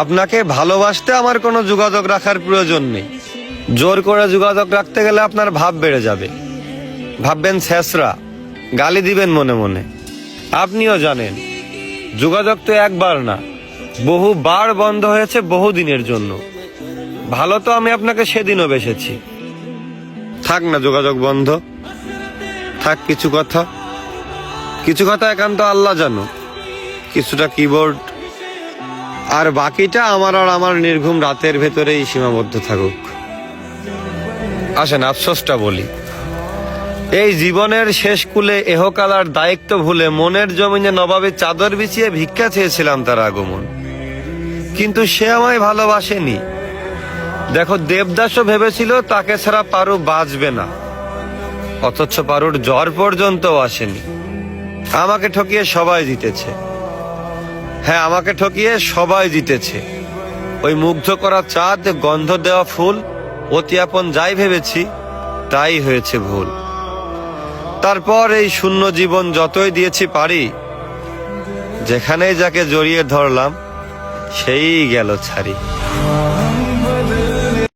আপনাকে ভালোবাসতে আমার কোনো যোগাযোগ রাখার প্রয়োজন নেই। জোর করে যোগাযোগ রাখতে গেলে আপনার ভাব বেড়ে যাবে, ভাববেন ছেঁচড়া, গালি দিবেন মনে মনে। আপনিও জানেন যোগাযোগ তো একবার না, বহুবার বন্ধ হয়েছে বহুদিনের জন্য। ভালো তো আমি আপনাকে সেদিনও বেসেছি। থাক না যোগাযোগ বন্ধ, থাক কিছু কথা একান্ত আল্লাহ জানো, কিছুটা কিবোর্ড, আর বাকিটা আমার আর আমার নির্ঘুম রাতের ভেতরেই সীমাবদ্ধ থাকুক। আসেন আফসোসটা বলি, এই জীবনের শেষ কুলে এহকাল আর দায়িত্ব ভুলে মনের জমিনে নবাবে চাদর বিছিয়ে ভিক্ষা চেয়েছিলাম তার আগমন, কিন্তু সে আমায় ভালোবাসেনি। দেখো দেবদাসও ভেবেছিল তাকে ছাড়া পারু বাঁচবে না, অথচ পারুর জ্বর পর্যন্ত আসেনি। আমাকে ঠকিয়ে সবাই জিতেছে, হ্যাঁ আমাকে ঠকিয়ে সবাই জিতেছে। ওই মুগ্ধ করা চাঁদ, গন্ধ দেওয়া ফুল, অতি আপন যাই ভেবেছি তাই হয়েছে ভুল। তারপর এই শূন্য জীবন যতই দিয়েছি পারি, যেখানেই যাকে জড়িয়ে ধরলাম সেই গেল ছাড়ি।